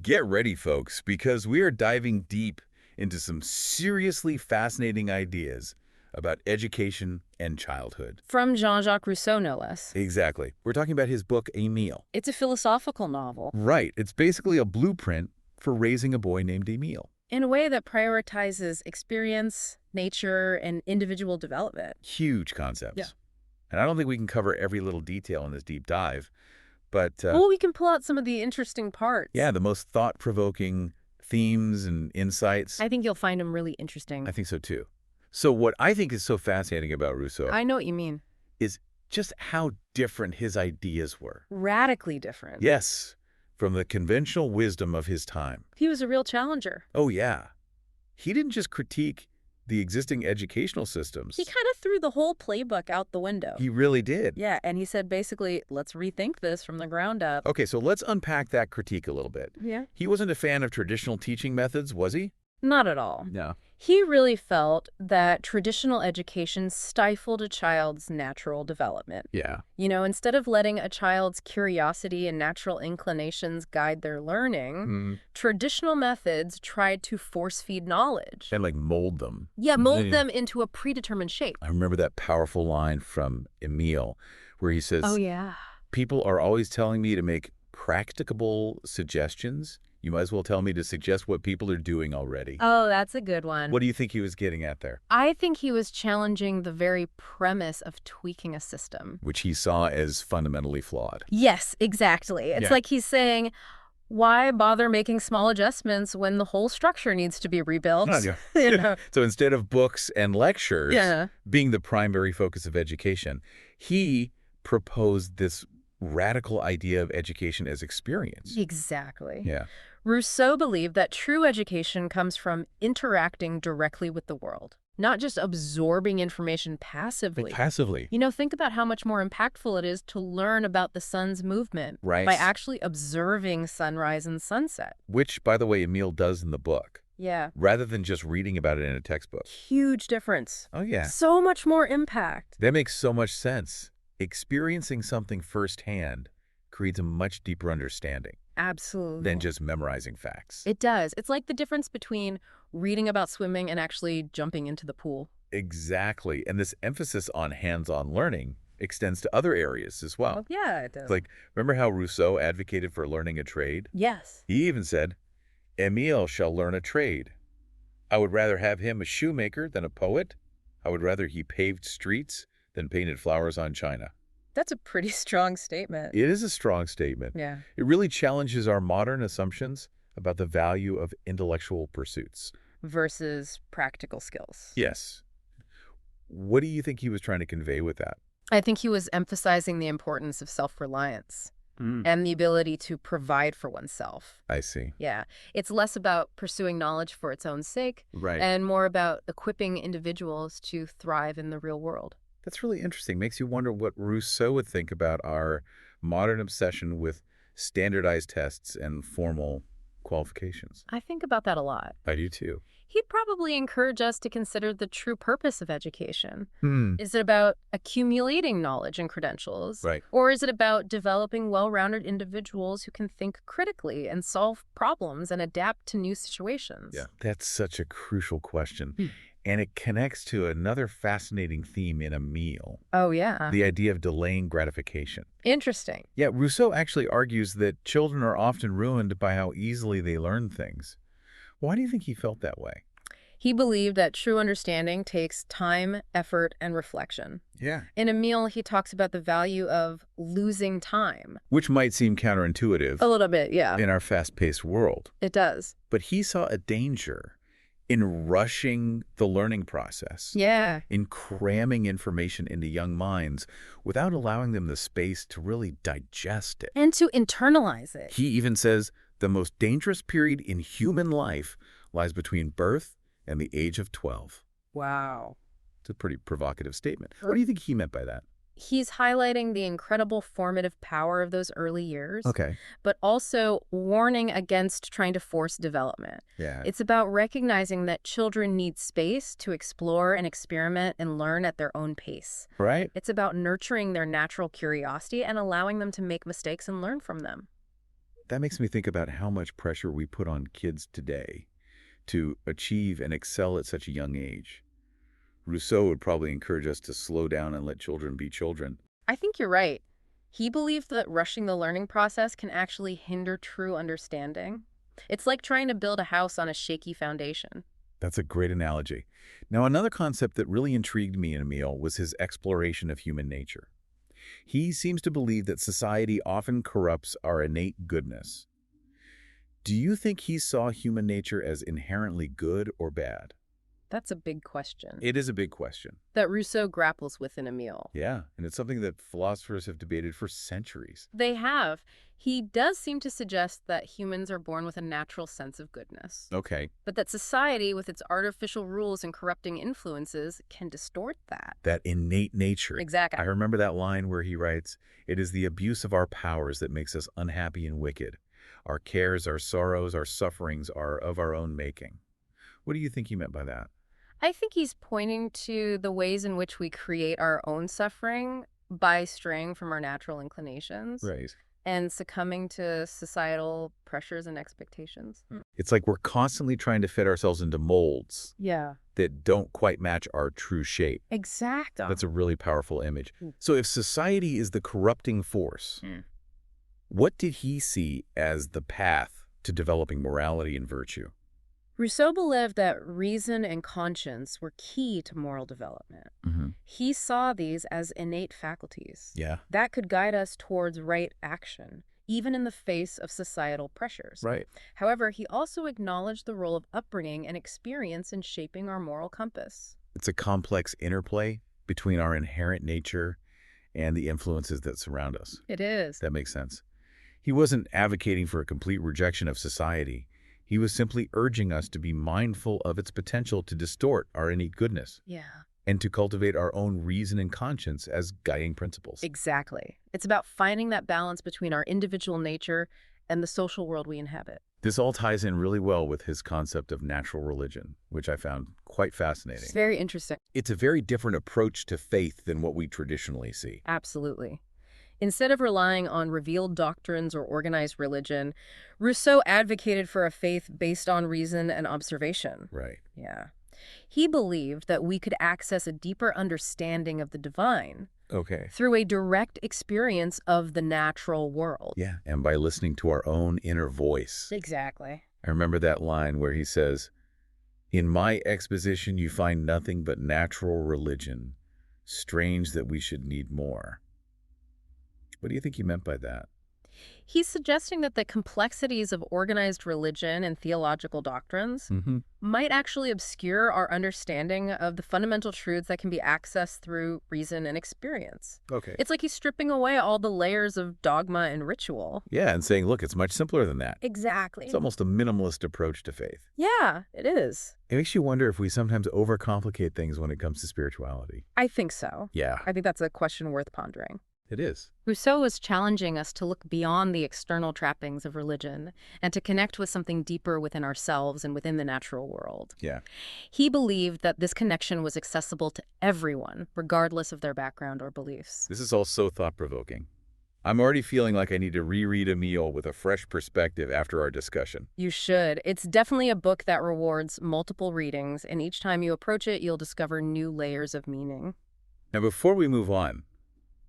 Get ready, folks, because we are diving deep into some seriously fascinating ideas about education and childhood. From Jean-Jacques Rousseau, no less. Exactly. We're talking about his book, Emile. It's a philosophical novel. Right. It's basically a blueprint for raising a boy named Emile. In a way that prioritizes experience, nature, and individual development. Huge concepts. Yeah. And I don't think we can cover every little detail in this deep dive, but... well, we can pull out some of the interesting parts. yeah, the most thought-provoking themes and insights. I think you'll find them really interesting. I think so, too. So what I think is so fascinating about Rousseau... I know what you mean. ...is just how different his ideas were. Radically different. Yes, from the conventional wisdom of his time. He was a real challenger. Oh, yeah. He didn't just critique the existing educational systems. He kind of threw the whole playbook out the window. He really did. Yeah, and he said basically, let's rethink this from the ground up. Okay, so let's unpack that critique a little bit. Yeah. He wasn't a fan of traditional teaching methods, was he? Not at all. No. He really felt that traditional education stifled a child's natural development. Yeah. You know, instead of letting a child's curiosity and natural inclinations guide their learning, traditional methods tried to force-feed knowledge. And, like, mold them. Yeah, mold them into a predetermined shape. I remember that powerful line from Emile where he says, Oh, yeah. people are always telling me to make practicable suggestions. You might as well tell me to suggest what people are doing already. Oh, that's a good one. What do you think he was getting at there? I think he was challenging the very premise of tweaking a system. Which he saw as fundamentally flawed. Yes, exactly. It's like he's saying, why bother making small adjustments when the whole structure needs to be rebuilt? You know? So instead of books and lectures Yeah. being the primary focus of education, he proposed this radical idea of education as experience. Exactly. Yeah. Rousseau believed that true education comes from interacting directly with the world, not just absorbing information passively. Passively. You know, think about how much more impactful it is to learn about the sun's movement by actually observing sunrise and sunset. Which, by the way, Emile does in the book. Yeah. Rather than just reading about it in a textbook. Huge difference. Oh, yeah. So much more impact. That makes so much sense. Experiencing something firsthand creates a much deeper understanding. Absolutely. Than just memorizing facts. It does. It's like the difference between reading about swimming and actually jumping into the pool. Exactly. And this emphasis on hands-on learning extends to other areas as well. Oh, yeah, it does. Like, remember how Rousseau advocated for learning a trade? Yes. He even said, Emile shall learn a trade. I would rather have him a shoemaker than a poet. I would rather he paved streets than painted flowers on china. That's a pretty strong statement. It is a strong statement. Yeah. It really challenges our modern assumptions about the value of intellectual pursuits. Versus practical skills. Yes. What do you think he was trying to convey with that? I think he was emphasizing the importance of self-reliance and the ability to provide for oneself. I see. Yeah. It's less about pursuing knowledge for its own sake and more about equipping individuals to thrive in the real world. That's really interesting. Makes you wonder what Rousseau would think about our modern obsession with standardized tests and formal qualifications. I think about that a lot. I do too. He'd probably encourage us to consider the true purpose of education. Hmm. Is it about accumulating knowledge and credentials? Right. Or is it about developing well-rounded individuals who can think critically and solve problems and adapt to new situations? Yeah, that's such a crucial question. And it connects to another fascinating theme in Emile. Oh, yeah. The idea of delaying gratification. Interesting. Yeah, Rousseau actually argues that children are often ruined by how easily they learn things. Why do you think he felt that way? He believed that true understanding takes time, effort, and reflection. Yeah. In Emile, he talks about the value of losing time. Which might seem counterintuitive. A little bit, yeah. In our fast-paced world. It does. But he saw a danger in rushing the learning process. Yeah. In cramming information into young minds without allowing them the space to really digest it. And to internalize it. He even says the most dangerous period in human life lies between birth and the age of 12. Wow. It's a pretty provocative statement. What do you think he meant by that? He's highlighting the incredible formative power of those early years, but also warning against trying to force development. Yeah. It's about recognizing that children need space to explore and experiment and learn at their own pace. Right. It's about nurturing their natural curiosity and allowing them to make mistakes and learn from them. That makes me think about how much pressure we put on kids today to achieve and excel at such a young age. Rousseau would probably encourage us to slow down and let children be children. I think you're right. He believed that rushing the learning process can actually hinder true understanding. It's like trying to build a house on a shaky foundation. That's a great analogy. Now, another concept that really intrigued me in Emile was his exploration of human nature. He seems to believe that society often corrupts our innate goodness. Do you think he saw human nature as inherently good or bad? That's a big question It is a big question. that Rousseau grapples with in Emile. Yeah, and it's something that philosophers have debated for centuries. They have. He does seem to suggest that humans are born with a natural sense of goodness, Okay, but that society, with its artificial rules and corrupting influences, can distort that. that innate nature. Exactly. I remember that line where he writes, "It is the abuse of our powers that makes us unhappy and wicked. Our cares, our sorrows, our sufferings are of our own making." What do you think he meant by that? I think he's pointing to the ways in which we create our own suffering by straying from our natural inclinations Right. and succumbing to societal pressures and expectations. It's like we're constantly trying to fit ourselves into molds Yeah, that don't quite match our true shape. exactly. That's a really powerful image. Mm. So if society is the corrupting force, what did he see as the path to developing morality and virtue? Rousseau believed that reason and conscience were key to moral development. Mm-hmm. He saw these as innate faculties Yeah. that could guide us towards right action, even in the face of societal pressures. Right. However, he also acknowledged the role of upbringing and experience in shaping our moral compass. It's a complex interplay between our inherent nature and the influences that surround us. It is. That makes sense. He wasn't advocating for a complete rejection of society. He was simply urging us to be mindful of its potential to distort our innate goodness Yeah. and to cultivate our own reason and conscience as guiding principles. Exactly. It's about finding that balance between our individual nature and the social world we inhabit. This all ties in really well with his concept of natural religion, which I found quite fascinating. It's very interesting. It's a very different approach to faith than what we traditionally see. Absolutely. Instead of relying on revealed doctrines or organized religion, Rousseau advocated for a faith based on reason and observation. Right. Yeah. He believed that we could access a deeper understanding of the divine Okay. through a direct experience of the natural world. Yeah, and by listening to our own inner voice. Exactly. I remember that line where he says, "In my exposition you find nothing but natural religion. Strange that we should need more." What do you think he meant by that? He's suggesting that the complexities of organized religion and theological doctrines Mm-hmm. might actually obscure our understanding of the fundamental truths that can be accessed through reason and experience. Okay. It's like he's stripping away all the layers of dogma and ritual. Yeah, and saying, look, it's much simpler than that. Exactly. It's almost a minimalist approach to faith. Yeah, it is. It makes you wonder if we sometimes overcomplicate things when it comes to spirituality. I think so. Yeah, I think that's a question worth pondering. it is. Rousseau was challenging us to look beyond the external trappings of religion and to connect with something deeper within ourselves and within the natural world. Yeah. He believed that this connection was accessible to everyone, regardless of their background or beliefs. This is all so thought-provoking. I'm already feeling like I need to reread Emile with a fresh perspective after our discussion. You should. It's definitely a book that rewards multiple readings, and each time you approach it, you'll discover new layers of meaning. Now, before we move on,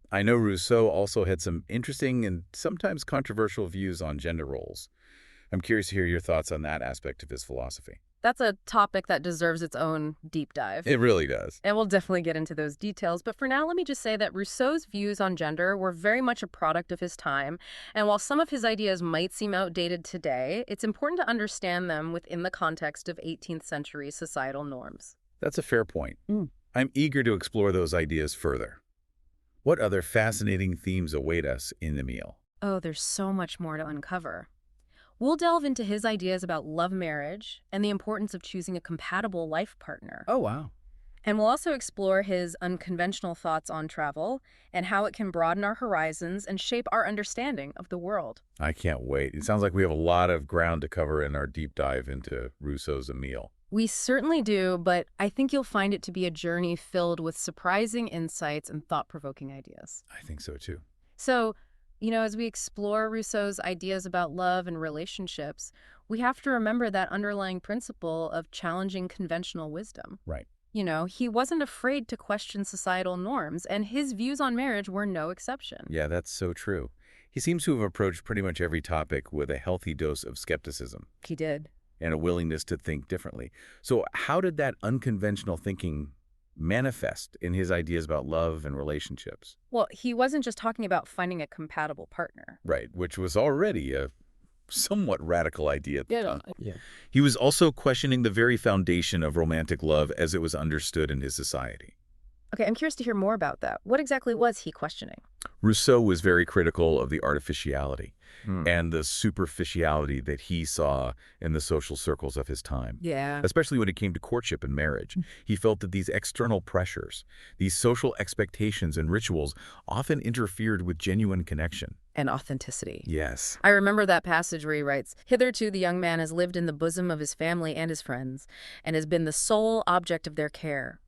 I know Rousseau also had some interesting and sometimes controversial views on gender roles. I'm curious to hear your thoughts on that aspect of his philosophy. That's a topic that deserves its own deep dive. It really does. And we'll definitely get into those details. But for now, let me just say that Rousseau's views on gender were very much a product of his time. And while some of his ideas might seem outdated today, it's important to understand them within the context of 18th century societal norms. That's a fair point. Mm. I'm eager to explore those ideas further. What other fascinating themes await us in Emile? Oh, there's so much more to uncover. We'll delve into his ideas about love marriage and the importance of choosing a compatible life partner. Oh, wow. And we'll also explore his unconventional thoughts on travel and how it can broaden our horizons and shape our understanding of the world. I can't wait. It sounds like we have a lot of ground to cover in our deep dive into Rousseau's Emile. We certainly do, but I think you'll find it to be a journey filled with surprising insights and thought-provoking ideas. I think so, too. So, As we explore Rousseau's ideas about love and relationships, we have to remember that underlying principle of challenging conventional wisdom. Right. He wasn't afraid to question societal norms, and his views on marriage were no exception. Yeah, that's so true. He seems to have approached pretty much every topic with a healthy dose of skepticism He did. and a willingness to think differently. So how did that unconventional thinking manifest in his ideas about love and relationships? Well, he wasn't just talking about finding a compatible partner. Right, which was already a somewhat radical idea at the Yeah. time. He was also questioning the very foundation of romantic love as it was understood in his society. Okay, I'm curious to hear more about that. What exactly was he questioning? Rousseau was very critical of the artificiality Hmm. and the superficiality that he saw in the social circles of his time, Yeah. especially when it came to courtship and marriage. He felt that these external pressures, these social expectations and rituals often interfered with genuine connection. And authenticity. Yes. I remember that passage where he writes, "Hitherto the young man has lived in the bosom of his family and his friends, and has been the sole object of their care.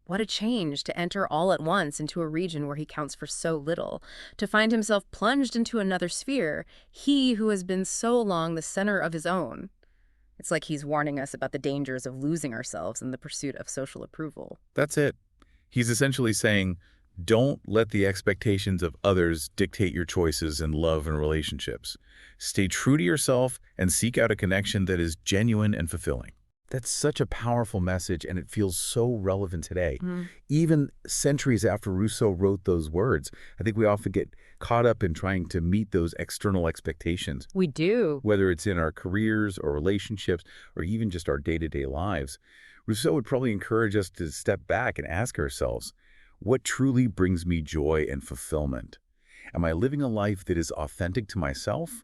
What a change to enter all at once into a region where he counts for so little, to find himself plunged into another sphere, he who has been so long the center of his own." It's like he's warning us about the dangers of losing ourselves in the pursuit of social approval. That's it. He's essentially saying, don't let the expectations of others dictate your choices in love and relationships. Stay true to yourself and seek out a connection that is genuine and fulfilling. That's such a powerful message, and it feels so relevant today. Even centuries after Rousseau wrote those words, I think we often get caught up in trying to meet those external expectations, We do. whether it's in our careers or relationships or even just our day-to-day lives. Rousseau would probably encourage us to step back and ask ourselves, what truly brings me joy and fulfillment? Am I living a life that is authentic to myself,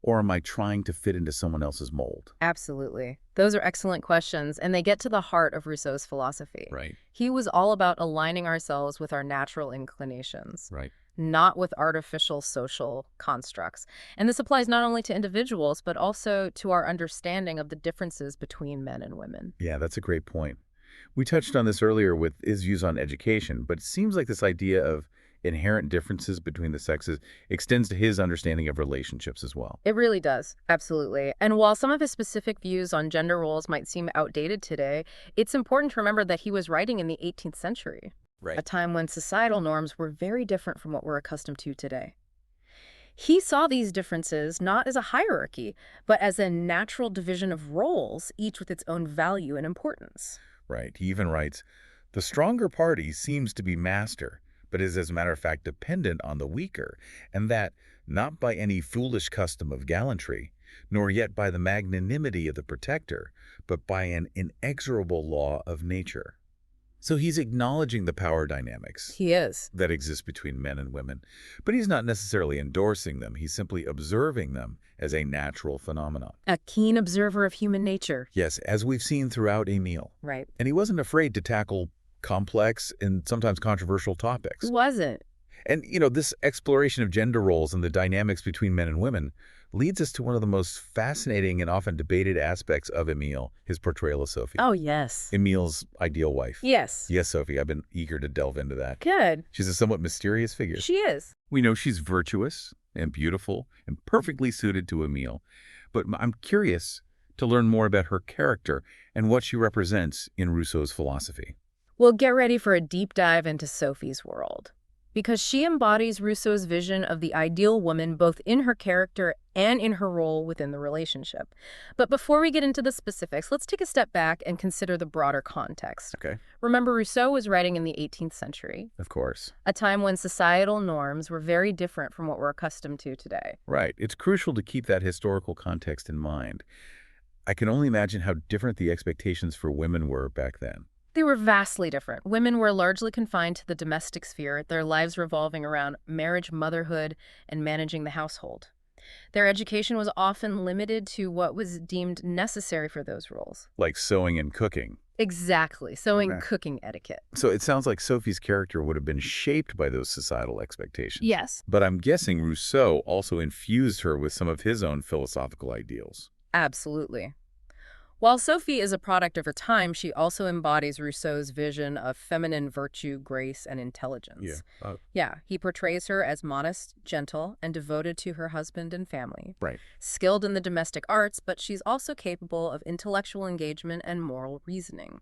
or am I trying to fit into someone else's mold? Absolutely. Those are excellent questions, and they get to the heart of Rousseau's philosophy. Right, He was all about aligning ourselves with our natural inclinations, right. not with artificial social constructs. And this applies not only to individuals, but also to our understanding of the differences between men and women. Yeah, that's a great point. We touched on this earlier with his views on education, but it seems like this idea of inherent differences between the sexes extends to his understanding of relationships as well. It really does. Absolutely. And while some of his specific views on gender roles might seem outdated today, it's important to remember that he was writing in the 18th century, a Right. time when societal norms were very different from what we're accustomed to today. He saw these differences not as a hierarchy, but as a natural division of roles, each with its own value and importance. Right. He even writes, the stronger party seems to be master, but is as a matter of fact dependent on the weaker, and that not by any foolish custom of gallantry, nor yet by the magnanimity of the protector, but by an inexorable law of nature. So he's acknowledging the power dynamics He is. that exist between men and women, but he's not necessarily endorsing them. He's simply observing them as a natural phenomenon. A keen observer of human nature. Yes, as we've seen throughout Emile. Right. And he wasn't afraid to tackle complex and sometimes controversial topics. Wasn't. And, this exploration of gender roles and the dynamics between men and women leads us to one of the most fascinating and often debated aspects of Emile, his portrayal of Sophie. Oh, yes. Emile's ideal wife. Yes. Yes, Sophie, I've been eager to delve into that. Good. She's a somewhat mysterious figure. She is. We know she's virtuous and beautiful and perfectly suited to Emile, but I'm curious to learn more about her character and what she represents in Rousseau's philosophy. Well, get ready for a deep dive into Sophie's world, because she embodies Rousseau's vision of the ideal woman both in her character and in her role within the relationship. But before we get into the specifics, let's take a step back and consider the broader context. Okay. Remember, Rousseau was writing in the 18th century, Of course. a time when societal norms were very different from what we're accustomed to today. Right. It's crucial to keep that historical context in mind. I can only imagine how different the expectations for women were back then. They were vastly different. Women were largely confined to the domestic sphere, their lives revolving around marriage, motherhood, and managing the household. Their education was often limited to what was deemed necessary for those roles. Like sewing and cooking. Exactly, sewing, Okay. cooking etiquette. So it sounds like Sophie's character would have been shaped by those societal expectations. Yes. But I'm guessing Rousseau also infused her with some of his own philosophical ideals. Absolutely. While Sophie is a product of her time, she also embodies Rousseau's vision of feminine virtue, grace, and Yeah. intelligence. Yeah, he portrays her as modest, gentle, and devoted to her husband and family. Right. Skilled in the domestic arts, but she's also capable of intellectual engagement and moral reasoning.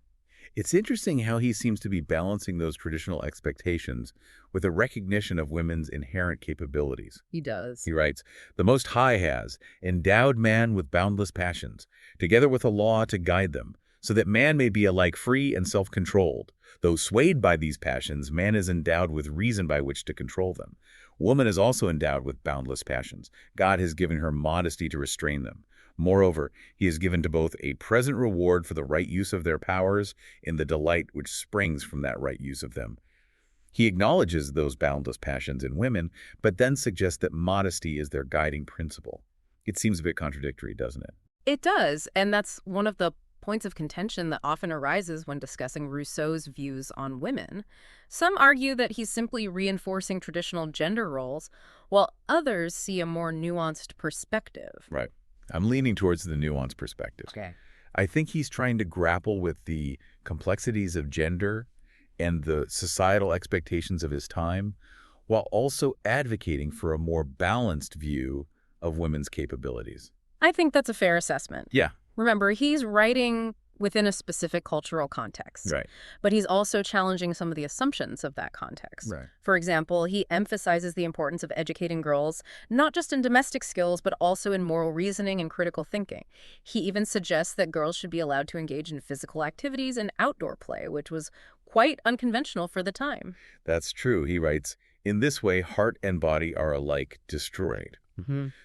It's interesting how he seems to be balancing those traditional expectations with a recognition of women's inherent capabilities. He does. He writes, "The Most High has endowed man with boundless passions, together with a law to guide them, so that man may be alike free and self-controlled. Though swayed by these passions, man is endowed with reason by which to control them. Woman is also endowed with boundless passions. God has given her modesty to restrain them. Moreover, he has given to both a present reward for the right use of their powers in the delight which springs from that right use of them." He acknowledges those boundless passions in women, but then suggests that modesty is their guiding principle. It seems a bit contradictory, doesn't it? It does, and that's one of the points of contention that often arises when discussing Rousseau's views on women. Some argue that he's simply reinforcing traditional gender roles, while others see a more nuanced perspective. Right. I'm leaning towards the nuanced perspective. Okay. I think he's trying to grapple with the complexities of gender and the societal expectations of his time, while also advocating for a more balanced view of women's capabilities. I think that's a fair assessment. Yeah, Remember, he's writing within a specific cultural context, right. but he's also challenging some of the assumptions of that context. Right. For example, he emphasizes the importance of educating girls, not just in domestic skills, but also in moral reasoning and critical thinking. He even suggests that girls should be allowed to engage in physical activities and outdoor play, which was quite unconventional for the time. That's true. He writes, "In this way, heart and body are alike destroyed."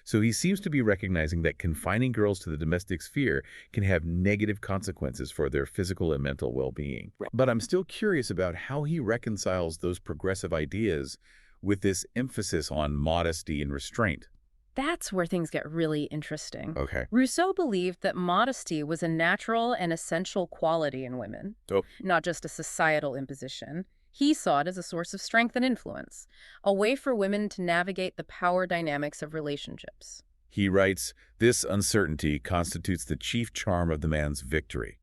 So he seems to be recognizing that confining girls to the domestic sphere can have negative consequences for their physical and mental well-being. Right. But I'm still curious about how he reconciles those progressive ideas with this emphasis on modesty and restraint. That's where things get really interesting. Okay. Rousseau believed that modesty was a natural and essential quality in women, Oh, not just a societal imposition. He saw it as a source of strength and influence, a way for women to navigate the power dynamics of relationships. he writes, "This uncertainty constitutes the chief charm of the man's victory,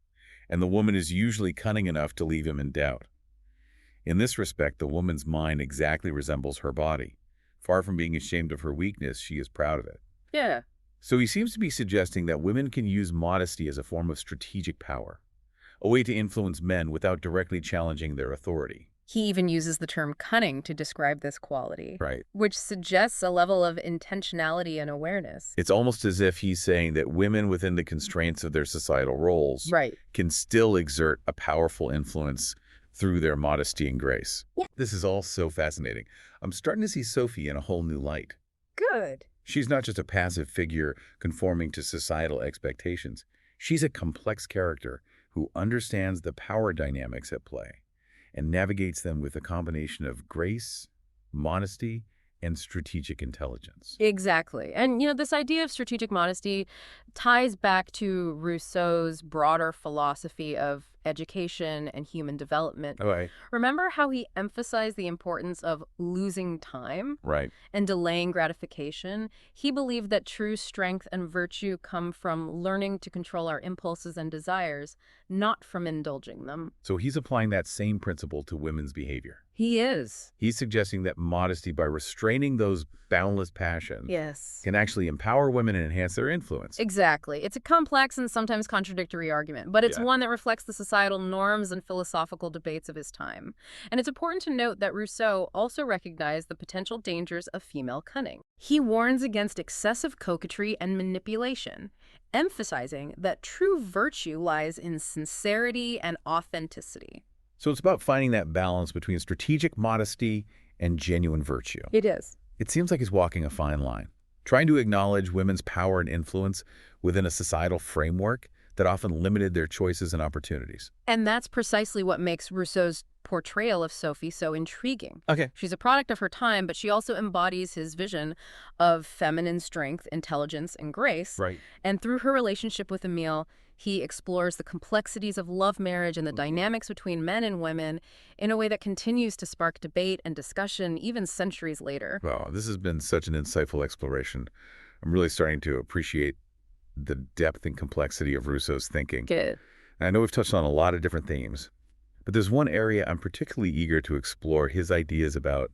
and the woman is usually cunning enough to leave him in doubt. In this respect, the woman's mind exactly resembles her body. Far from being ashamed of her weakness, she is proud of it." Yeah. So he seems to be suggesting that women can use modesty as a form of strategic power, a way to influence men without directly challenging their authority. He even uses the term cunning to describe this quality, Right. which suggests a level of intentionality and awareness. It's almost as if he's saying that women within the constraints of their societal roles Right. can still exert a powerful influence through their modesty and grace. Yeah. This is all so fascinating. I'm starting to see Sophie in a whole new light. Good. She's not just a passive figure conforming to societal expectations. She's a complex character who understands the power dynamics at play and navigates them with a combination of grace, modesty, and strategic intelligence. Exactly. And, this idea of strategic modesty ties back to Rousseau's broader philosophy of education and human development. All right. Remember how he emphasized the importance of losing time Right. and delaying gratification? He believed that true strength and virtue come from learning to control our impulses and desires, not from indulging them. So he's applying that same principle to women's behavior. He is. He's suggesting that modesty, by restraining those boundless passions, Yes. can actually empower women and enhance their influence. Exactly. It's a complex and sometimes contradictory argument, but it's Yeah. one that reflects the societal norms and philosophical debates of his time. And it's important to note that Rousseau also recognized the potential dangers of female cunning. He warns against excessive coquetry and manipulation, emphasizing that true virtue lies in sincerity and authenticity. So it's about finding that balance between strategic modesty and genuine virtue. It is. It seems like he's walking a fine line, trying to acknowledge women's power and influence within a societal framework that often limited their choices and opportunities. And that's precisely what makes Rousseau's portrayal of Sophie so intriguing. Okay. She's a product of her time, but she also embodies his vision of feminine strength, intelligence, and grace. Right. And through her relationship with Emile, he explores the complexities of love marriage and the dynamics between men and women in a way that continues to spark debate and discussion even centuries later. Wow, this has been such an insightful exploration. I'm really starting to appreciate the depth and complexity of Rousseau's thinking. Good. And I know we've touched on a lot of different themes, but there's one area I'm particularly eager to explore his ideas about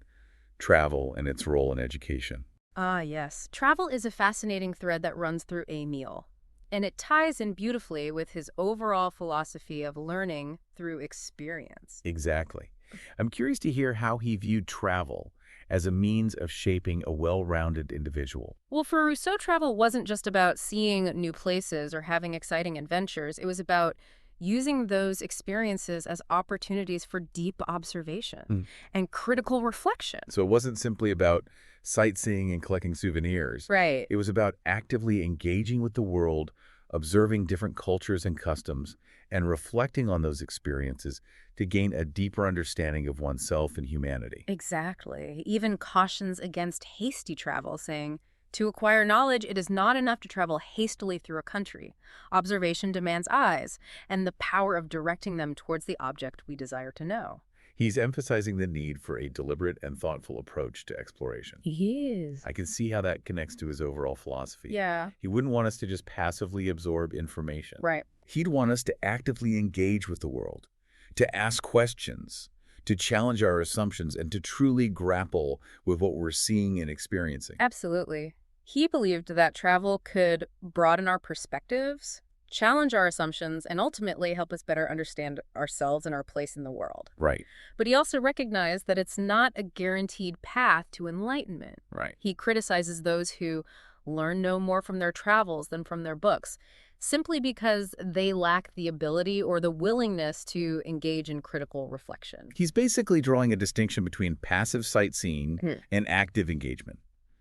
travel and its role in education. Ah, yes. Travel is a fascinating thread that runs through Emile, and it ties in beautifully with his overall philosophy of learning through experience. Exactly. I'm curious to hear how he viewed travel as a means of shaping a well-rounded individual. Well, for Rousseau, travel wasn't just about seeing new places or having exciting adventures. It was about using those experiences as opportunities for deep observation Hmm. and critical reflection. So it wasn't simply about sightseeing and collecting souvenirs. Right. It was about actively engaging with the world, observing different cultures and customs, and reflecting on those experiences to gain a deeper understanding of oneself and humanity. Exactly. Even cautions against hasty travel, saying, to acquire knowledge, it is not enough to travel hastily through a country. Observation demands eyes and the power of directing them towards the object we desire to know. He's emphasizing the need for a deliberate and thoughtful approach to exploration. Yes. I can see how that connects to his overall philosophy. Yeah. He wouldn't want us to just passively absorb information. Right. He'd want us to actively engage with the world, to ask questions, to challenge our assumptions, and to truly grapple with what we're seeing and experiencing. Absolutely. He believed that travel could broaden our perspectives, challenge our assumptions, and ultimately help us better understand ourselves and our place in the world. Right, But he also recognized that it's not a guaranteed path to enlightenment. right. He criticizes those who learn no more from their travels than from their books, simply because they lack the ability or the willingness to engage in critical reflection. He's basically drawing a distinction between passive sightseeing Hmm. and active engagement.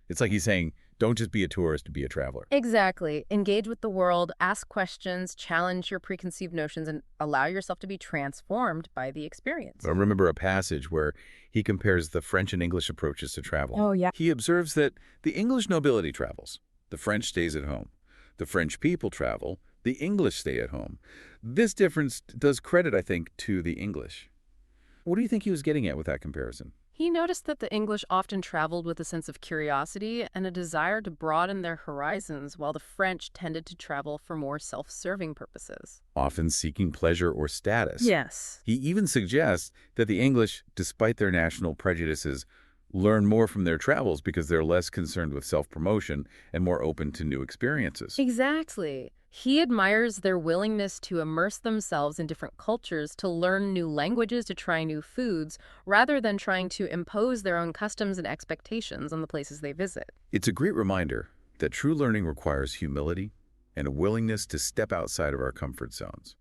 It's like he's saying, don't just be a tourist, be a traveler. Exactly. Engage with the world, ask questions, challenge your preconceived notions, and allow yourself to be transformed by the experience. I remember a passage where he compares the French and English approaches to travel. Oh, yeah. He observes that the English nobility travels, the French stays at home. The French people travel, the English stay at home. This difference does credit, I think, to the English. What do you think he was getting at with that comparison? He noticed that the English often traveled with a sense of curiosity and a desire to broaden their horizons, while the French tended to travel for more self-serving purposes. Often seeking pleasure or status. Yes. He even suggests that the English, despite their national prejudices, learn more from their travels because they're less concerned with self-promotion and more open to new experiences. Exactly. He admires their willingness to immerse themselves in different cultures, to learn new languages, to try new foods, rather than trying to impose their own customs and expectations on the places they visit. It's a great reminder that true learning requires humility and a willingness to step outside of our comfort zones.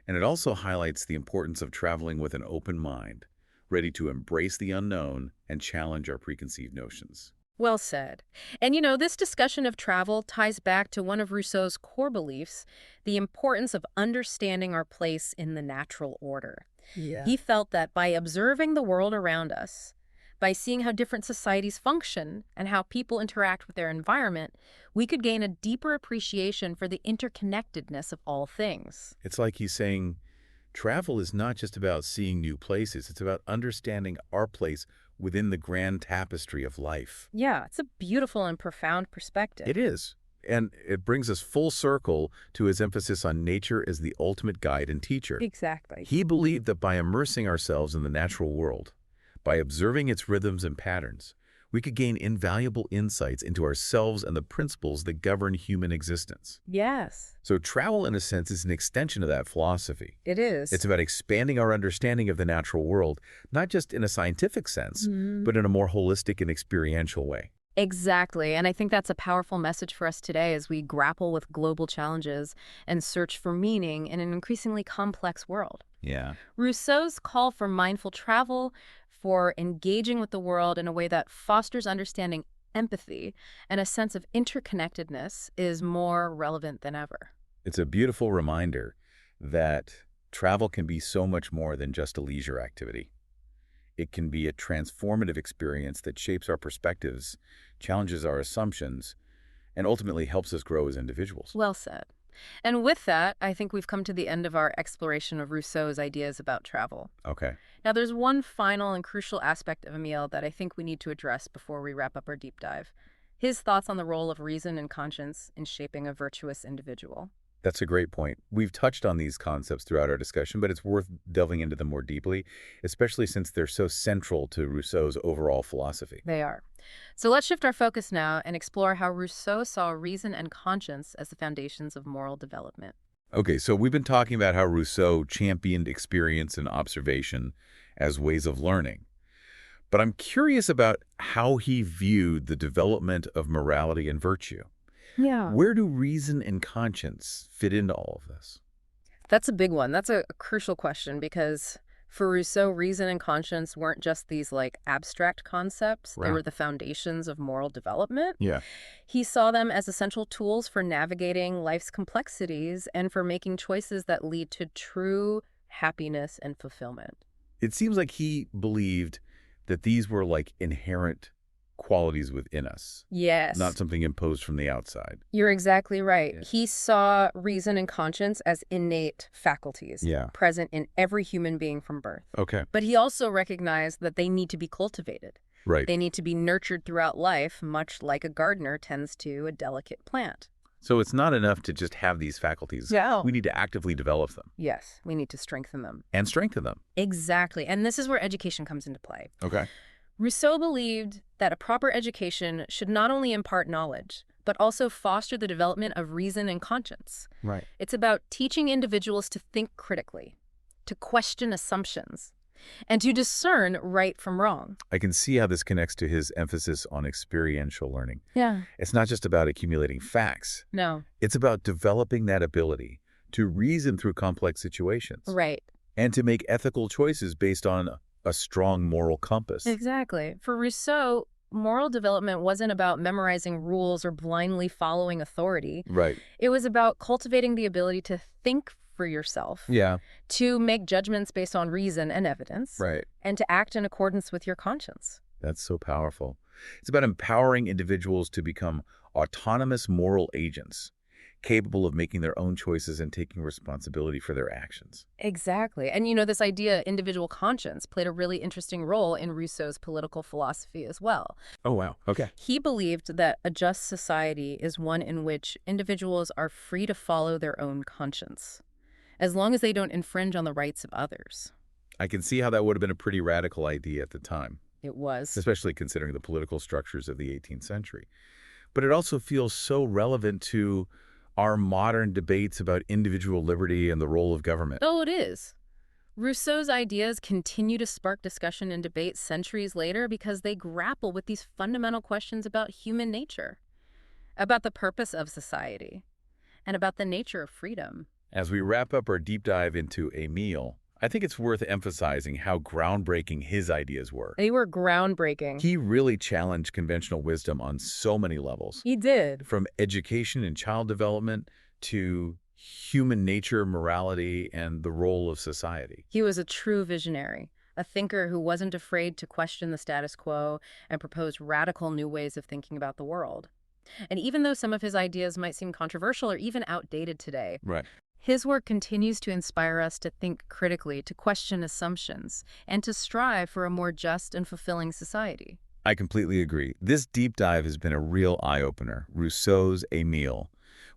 And it also highlights the importance of traveling with an open mind, ready to embrace the unknown and challenge our preconceived notions. Well said. And this discussion of travel ties back to one of Rousseau's core beliefs, the importance of understanding our place in the natural order. Yeah. He felt that by observing the world around us, by seeing how different societies function and how people interact with their environment, we could gain a deeper appreciation for the interconnectedness of all things. It's like he's saying, travel is not just about seeing new places, it's about understanding our place within the grand tapestry of life. Yeah, it's a beautiful and profound perspective. It is. And it brings us full circle to his emphasis on nature as the ultimate guide and teacher. Exactly. He believed that by immersing ourselves in the natural world, by observing its rhythms and patterns, we could gain invaluable insights into ourselves and the principles that govern human existence. Yes, So travel, in a sense, is an extension of that philosophy. it is. It's about expanding our understanding of the natural world, not just in a scientific sense, but in a more holistic and experiential way. Exactly. And I think that's a powerful message for us today as we grapple with global challenges and search for meaning in an increasingly complex world. Yeah. Rousseau's call for mindful travel, for engaging with the world in a way that fosters understanding, empathy, and a sense of interconnectedness is more relevant than ever. It's a beautiful reminder that travel can be so much more than just a leisure activity. It can be a transformative experience that shapes our perspectives, challenges our assumptions, and ultimately helps us grow as individuals. Well said. And with that, I think we've come to the end of our exploration of Rousseau's ideas about travel. Okay. Now, there's one final and crucial aspect of Emile that I think we need to address before we wrap up our deep dive. His thoughts on the role of reason and conscience in shaping a virtuous individual. That's a great point. We've touched on these concepts throughout our discussion, but it's worth delving into them more deeply, especially since they're so central to Rousseau's overall philosophy. They are. So let's shift our focus now and explore how Rousseau saw reason and conscience as the foundations of moral development. Okay, so we've been talking about how Rousseau championed experience and observation as ways of learning. But I'm curious about how he viewed the development of morality and virtue. Yeah. Where do reason and conscience fit into all of this? That's a big one. That's a crucial question because for Rousseau, reason and conscience weren't just these like abstract concepts. They Wow. were the foundations of moral development. Yeah. He saw them as essential tools for navigating life's complexities and for making choices that lead to true happiness and fulfillment. It seems like he believed that these were like inherent qualities within us, Yes. not something imposed from the outside. You're exactly right. Yeah. He saw reason and conscience as innate faculties Yeah. present in every human being from birth. Okay. But he also recognized that they need to be cultivated. Right. They need to be nurtured throughout life, much like a gardener tends to a delicate plant. So it's not enough to just have these faculties. Yeah. We need to actively develop them Yes, we need to strengthen them. and strengthen them. Exactly. And this is where education comes into play. Okay. Rousseau believed that a proper education should not only impart knowledge, but also foster the development of reason and conscience. Right. It's about teaching individuals to think critically, to question assumptions, and to discern right from wrong. I can see how this connects to his emphasis on experiential learning. Yeah. It's not just about accumulating facts. No. It's about developing that ability to reason through complex situations Right. and to make ethical choices based on a strong moral compass. Exactly. For Rousseau, moral development wasn't about memorizing rules or blindly following authority. Right. It was about cultivating the ability to think for yourself, Yeah. to make judgments based on reason and evidence, Right. and to act in accordance with your conscience. That's so powerful. It's about empowering individuals to become autonomous moral agents, capable of making their own choices and taking responsibility for their actions. Exactly. And this idea, individual conscience, played a really interesting role in Rousseau's political philosophy as well. Oh, wow. Okay. He believed that a just society is one in which individuals are free to follow their own conscience, as long as they don't infringe on the rights of others. I can see how that would have been a pretty radical idea at the time, It was. especially considering the political structures of the 18th century. But it also feels so relevant to our modern debates about individual liberty and the role of government. Oh, it is. Rousseau's ideas continue to spark discussion and debate centuries later because they grapple with these fundamental questions about human nature, about the purpose of society, and about the nature of freedom. As we wrap up our deep dive into Emile, I think it's worth emphasizing how groundbreaking his ideas were. They were groundbreaking. He really challenged conventional wisdom on so many levels, He did. from education and child development to human nature, morality, and the role of society. He was a true visionary, a thinker who wasn't afraid to question the status quo and propose radical new ways of thinking about the world. And even though some of his ideas might seem controversial or even outdated today, Right. his work continues to inspire us to think critically, to question assumptions, and to strive for a more just and fulfilling society. I completely agree. This deep dive has been a real eye-opener. Rousseau's Emile,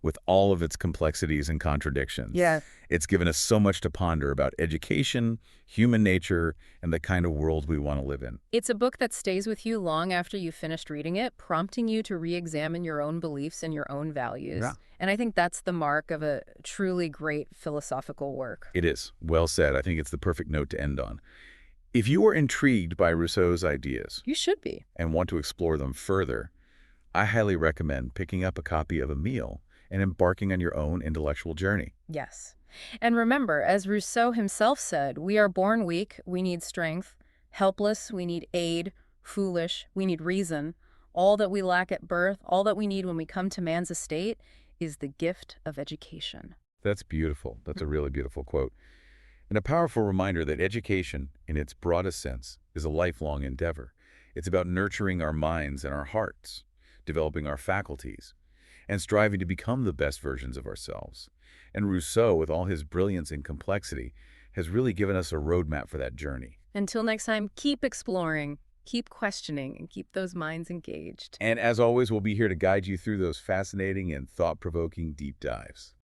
with all of its complexities and contradictions. Yeah. It's given us so much to ponder about education, human nature, and the kind of world we want to live in. It's a book that stays with you long after you've finished reading it, prompting you to re-examine your own beliefs and your own values. Yeah. And I think that's the mark of a truly great philosophical work. It is. Well said. I think it's the perfect note to end on. If you are intrigued by Rousseau's ideas You should be. and want to explore them further, I highly recommend picking up a copy of Emile and embarking on your own intellectual journey. Yes. And remember, as Rousseau himself said, we are born weak, we need strength, helpless, we need aid, foolish, we need reason. All that we lack at birth, all that we need when we come to man's estate is the gift of education. That's beautiful. That's a really beautiful quote. And a powerful reminder that education, in its broadest sense, is a lifelong endeavor. It's about nurturing our minds and our hearts, developing our faculties, and striving to become the best versions of ourselves. And Rousseau, with all his brilliance and complexity, has really given us a roadmap for that journey. Until next time, keep exploring. Keep questioning and keep those minds engaged. And as always, we'll be here to guide you through those fascinating and thought-provoking deep dives.